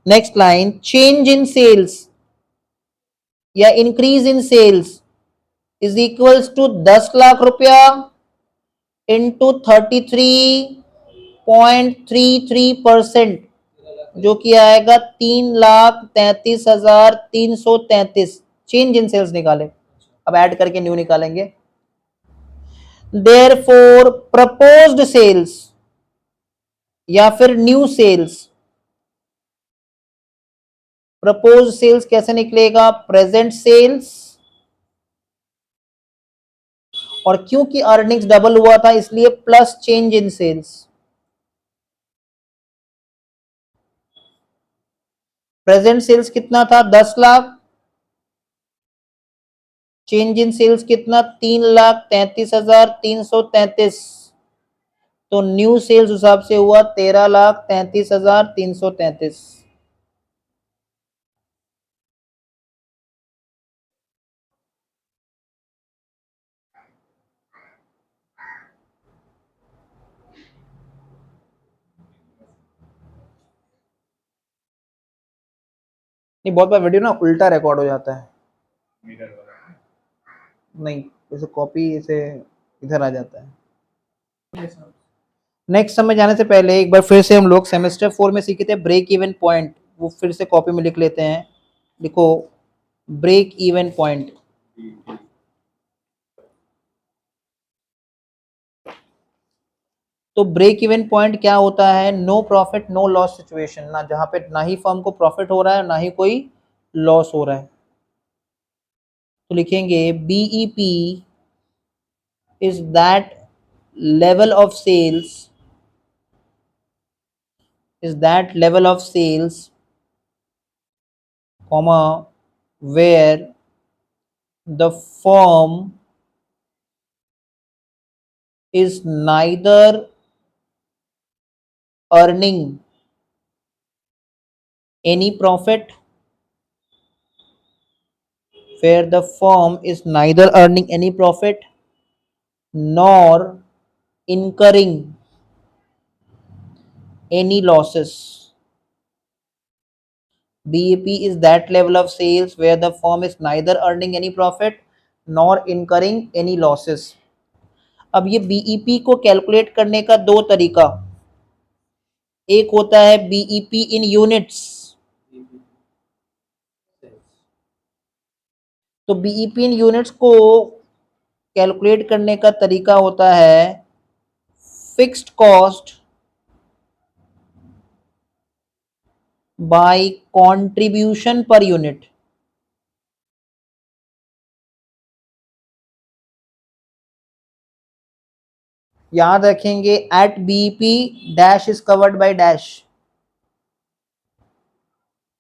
Next line, change in sales या increase in sales is equals to 10 lakh रुपया इंटू 33.33%, जो कि आएगा 3,33,333. चेंज इन सेल्स निकाले, अब ऐड करके न्यू निकालेंगे. देयरफॉर प्रपोज्ड सेल्स या फिर न्यू सेल्स, प्रपोज सेल्स कैसे निकलेगा, प्रेजेंट सेल्स, और क्योंकि अर्निंग्स डबल हुआ था इसलिए plus change in sales. Present sales कितना था, 10 लाख. चेंज इन सेल्स कितना, 3,33,333. तो न्यू सेल्स हिसाब से हुआ 13,33,333. नहीं, बहुत बार वीडियो ना उल्टा रिकॉर्ड हो जाता है. नहीं, जैसे कॉपी ऐसे इधर आ जाता है. नेक्स्ट समय जाने से पहले एक बार फिर से हम लोग सेमेस्टर 4 में सीखे थे ब्रेक इवन पॉइंट, वो फिर से कॉपी में लिख लेते हैं. लिखो ब्रेक इवन पॉइंट. तो ब्रेक इवन पॉइंट क्या होता है, no profit no loss situation, ना जहां पे ना ही फर्म को प्रॉफिट हो रहा है ना ही कोई लॉस हो रहा है. तो लिखेंगे BEP is that level of sales, is that level of sales, comma, where the firm is neither earning any profit, where the firm is neither earning any profit nor incurring any losses. BEP is that level of sales where the firm is neither earning any profit nor incurring any losses. अब ये BEP को कैलकुलेट करने का दो तरीका. एक होता है बीईपी इन यूनिट्स। तो बीईपी इन यूनिट्स को कैलकुलेट करने का तरीका होता है fixed cost by contribution per unit. याद रखेंगे at BEP dash is covered by dash,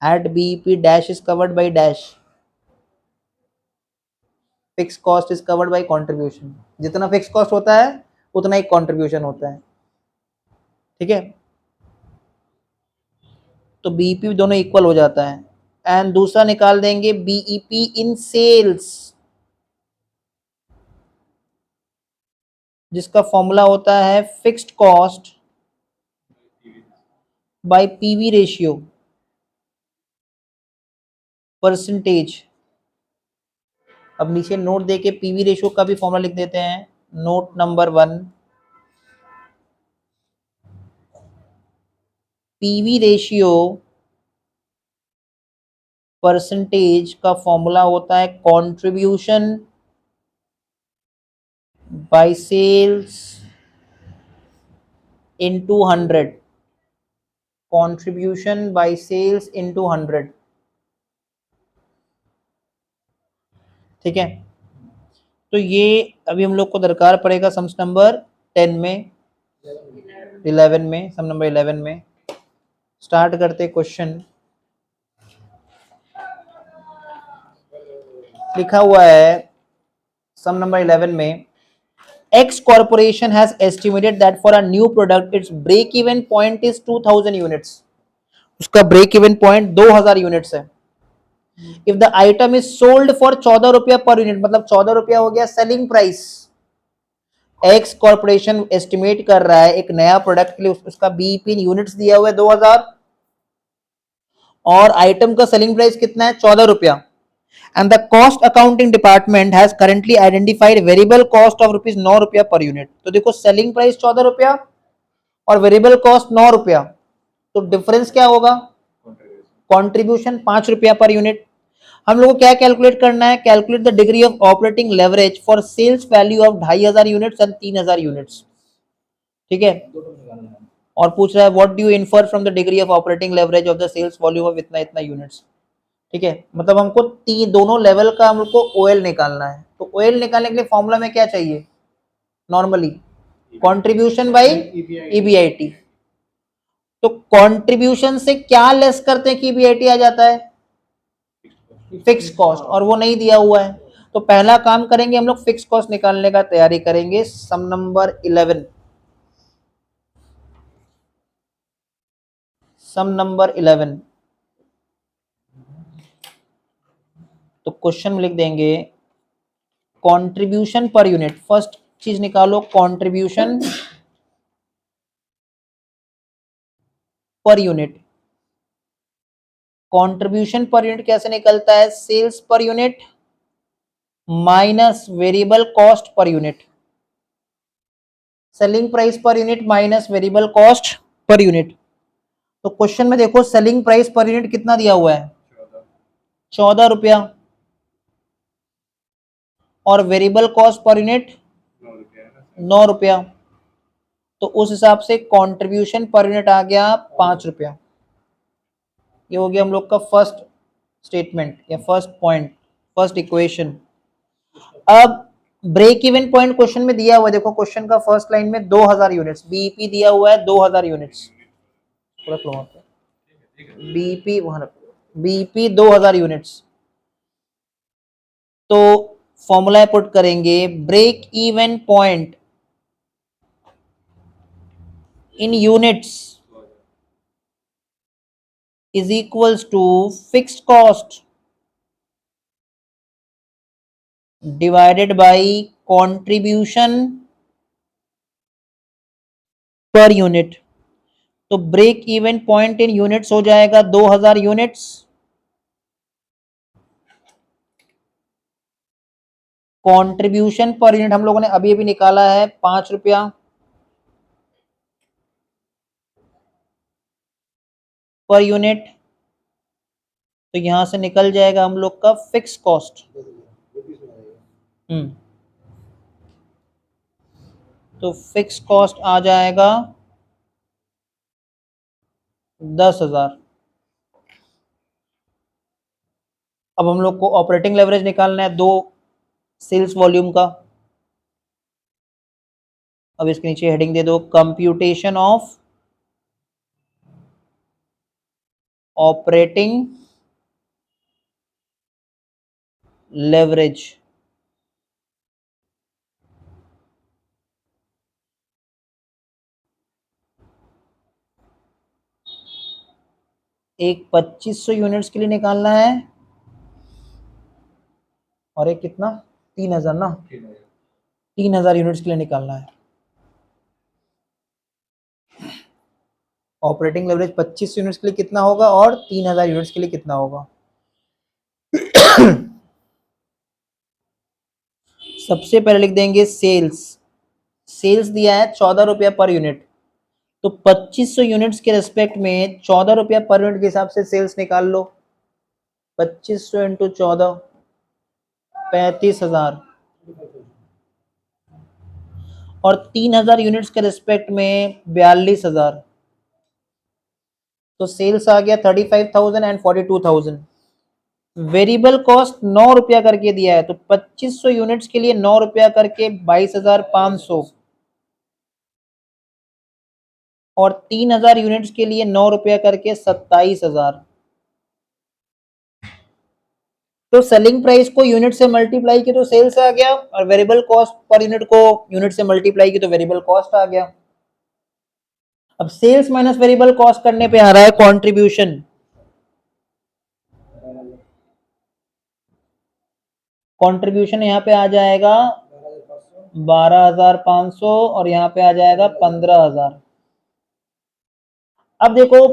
at BEP dash is covered by dash, fix cost is covered by contribution. जितना फिक्स कॉस्ट होता है उतना ही कंट्रीब्यूशन होता है, ठीक है। तो बीईपी दोनों इक्वल हो जाता है। एंड दूसरा निकाल देंगे बीईपी इन सेल्स, जिसका फॉर्मूला होता है fixed cost bye PV ratio percentage. अब नीचे नोट देके पीवी रेशियो का भी फॉर्मूला लिख देते हैं। Note number 1, PV ratio percentage का फॉर्मूला होता है contribution by sales into 100, contribution by sales into 100, ठीक है। तो ये अभी हम लोग को दरकार पड़ेगा सम्स नंबर 10 में, 11 में, सम नंबर 11 में। स्टार्ट करते क्वेश्चन। लिखा हुआ है सम नंबर 11 में, X corporation has estimated that for a new product its break even point is 2000 units। उसका ब्रेक इवन पॉइंट 2000 यूनिट्स है। If the item is sold for 14 रुपया पर यूनिट, मतलब 14 रुपया हो गया selling price. X corporation estimate कर रहा है एक नया प्रोडक्ट के लिए, उसका बीईपी इन यूनिट्स दिया हुआ है 2000 और आइटम का सेलिंग प्राइस कितना है 14 रुपया। And the cost accounting department has currently identified variable cost of rupees 9 रुपया पर यूनिट। तो देखो सेलिंग प्राइस 14 रुपया और वेरिएबल कॉस्ट 9 रुपया, तो डिफरेंस क्या होगा, कंट्रीब्यूशन 5 रुपया पर यूनिट। हम लोग को क्या कैलकुलेट करना है, calculate the degree of operating leverage for sales value of 2500 units and 3000 units, ठीक है। और पूछ रहा है what do you infer from the degree of operating leverage of the sales volume of इतना इतना यूनिट्स, ठीक है। मतलब हमको दोनों लेवल का हमको ओएल निकालना है। तो ओएल निकालने के लिए फॉर्मूला में क्या चाहिए, नॉर्मली कंट्रीब्यूशन बाय ईबीआईटी। तो कंट्रीब्यूशन से क्या लेस करते हैं कि ईबीआईटी आ जाता है, फिक्स कॉस्ट, और वो नहीं दिया हुआ है। तो पहला काम करेंगे हम लोग फिक्स कॉस्ट निकालने का तैयारी करेंगे। सम नंबर 11, सम नंबर 11। तो क्वेश्चन में लिख देंगे कंट्रीब्यूशन पर यूनिट। फर्स्ट चीज निकालो contribution per unit. Contribution per unit कैसे निकलता है, sales per unit minus variable cost per unit, selling price per unit minus variable cost per unit. तो क्वेश्चन में देखो सेलिंग प्राइस पर यूनिट कितना दिया हुआ है 14 रुपया और वेरिएबल कॉस्ट पर यूनिट 9 रुपया। तो उस हिसाब से कंट्रीब्यूशन पर यूनिट आ गया 5 रुपया। ये हो गया हम लोग का फर्स्ट स्टेटमेंट या फर्स्ट पॉइंट, फर्स्ट इक्वेशन। अब ब्रेक इवन पॉइंट क्वेश्चन में दिया हुआ है, देखो क्वेश्चन का फर्स्ट लाइन में 2000 यूनिट्स बीईपी दिया हुआ है 2000 यूनिट्स, बीईपी बीईपी 2000 यूनिट्स। तो फॉर्मूला पुट करेंगे break even point in units is equals to fixed cost divided by contribution per unit। तो break even point in units हो जाएगा 2000 यूनिट्स, कंट्रीब्यूशन पर यूनिट हम लोगों ने अभी अभी निकाला है 5 रुपया, पर यूनिट, तो यहां से निकल जाएगा हम लोग का फिक्स कॉस्ट। तो फिक्स कॉस्ट आ जाएगा 10,000। अब हम लोग को ऑपरेटिंग लेवरेज निकालना है 2 सेल्स वॉल्यूम का। अब इसके नीचे हेडिंग दे दो कंप्यूटेशन ऑफ ऑपरेटिंग लेवरेज। एक 2500 यूनिट्स के लिए निकालना है और एक कितना 3000 ना, 3000 यूनिट्स के लिए निकालना है। ऑपरेटिंग लेवरेज 25 यूनिट्स के लिए कितना होगा और 3000 यूनिट्स के लिए कितना होगा। सबसे पहले लिख देंगे सेल्स। सेल्स दिया है 14 रुपया पर यूनिट, तो 2500 यूनिट्स के रेस्पेक्ट में 14 रुपया पर यूनिट के हिसाब से सेल्स निकाल लो। 2500 इंटू 14, 35,000। और 3000 यूनिट्स के रेस्पेक्ट में 42,000, तो सेल्स आ गया 35,000 एंड 42,000। वेरिएबल कॉस्ट 9 रुपया करके दिया है, तो 2500 यूनिट्स के लिए 9 रुपया करके 22,500, और 3000 यूनिट्स के लिए 9 रुपया करके 27,000। तो सेलिंग प्राइस को यूनिट से मल्टीप्लाई की तो सेल्स आ गया, और वेरिएबल कॉस्ट पर यूनिट को यूनिट से मल्टीप्लाई की तो वेरिएबल कॉस्ट आ गया। अब सेल्स माइनस वेरिएबल कॉस्ट करने पे आ रहा है कंट्रीब्यूशन। कंट्रीब्यूशन यहाँ पे आ जाएगा 12,500 और यहाँ पे आ जाएगा 15,000। अब देखो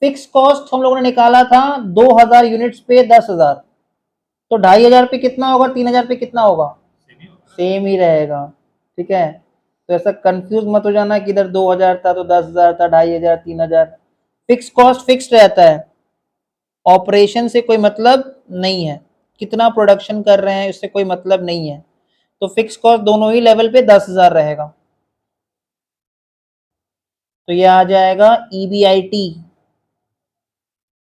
फिक्स कॉस्ट हम लोगों ने निकाला था 2000 यूनिट्स पे 10,000, तो 2,500 पे कितना होगा, 3,000 पे कितना होगा, सेम ही रहेगा। ठीक है, तो ऐसा कंफ्यूज मत हो जाना कि इधर 2000 था तो 10,000 था, 2,500, 3,000। फिक्स कॉस्ट फिक्स रहता है, ऑपरेशन से कोई मतलब नहीं है, कितना प्रोडक्शन कर रहे हैं इससे कोई मतलब नहीं है। तो फिक्स कॉस्ट दोनों ही लेवल पे 10,000 रहेगा। तो ये आ जाएगा EBIT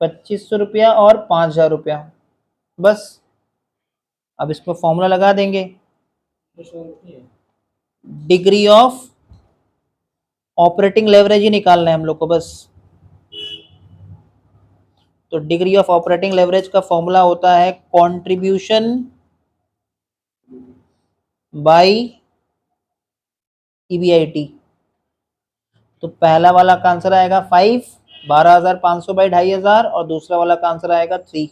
2500 रुपया और 5,000 रुपया। बस अब इसको फॉर्मूला लगा देंगे, डिग्री ऑफ ऑपरेटिंग लेवरेज ही निकालना है हम लोग को बस। तो डिग्री ऑफ ऑपरेटिंग लेवरेज का फॉर्मूला होता है कंट्रीब्यूशन बाय EBIT। तो पहला वाला का आंसर आएगा 5, 12,500 बाई 2,500, और दूसरा वाला का आंसर आएगा 3।